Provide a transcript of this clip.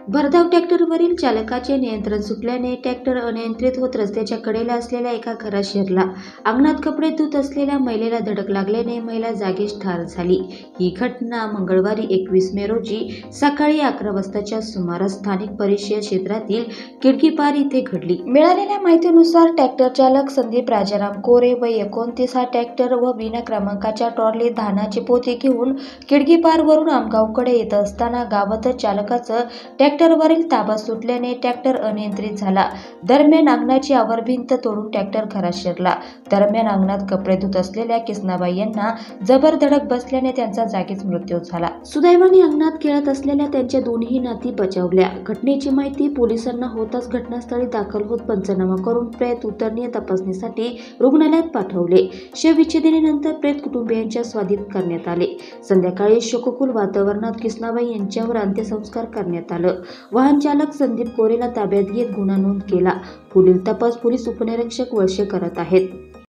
भरधाव ट्रॅक्टरवरील चालकाचे नियंत्रण सुटल्याने ट्रॅक्टर अनियंत्रित होत रस्त्याच्या कडेला असलेल्या एका घरात शिरला. अंगणात कपडे धुत असलेल्या महिलेला धडक लागल्याने महिला जागीच ठार झाली. ही घटना मंगळवारी 21 मे रोजी सकाळी 11 वाजताच्या सुमारास स्थानिक परिसर क्षेत्रातील किडकीपार इथे घडली. मिळालेल्या माहितीनुसार ट्रॅक्टर चालक संदीप राजाराम कोरे वय 29 हा ट्रॅक्टर व बिना क्रमांकाच्या ट्रॉलीत धानाचे पोते घेऊन किडकीपारवरून आमगावकडे येत असताना गावातच चालकाचं ट्रॅक्टरवरील ताबा सुटल्याने ट्रॅक्टर अनियंत्रित झाला. दरम्यान अंगणाची आवारभिंत तोडून ट्रॅक्टर घरात शिरला. दरम्यान अंगणात कपडे धुत असलेल्या किसनाबाई यांना जबर धडक बसल्याने त्यांचा जागीच मृत्यू झाला. सुदैवाने अंगणात खेळत असलेल्या त्यांच्या दोन्ही नाती बचावल्या. घटनेची माहिती पोलिसांना होताच घटनास्थळी दाखल होत पंचनामा करून प्रेत उतरणी तपासणीसाठी रुग्णालयात पाठवले. शवविच्छेदनानंतर प्रेत कुटुंबियांच्या स्वाधीन करण्यात आले. संध्याकाळी शोककुल वातावरणात किसनाबाई यांच्यावर अंत्यसंस्कार करण्यात आलं. वाहन चालक संदीप कोरेला ताब्यात घेत गुन्हा नोंद केला. पुढील तपास पोलीस उपनिरीक्षक वळसे करत आहेत.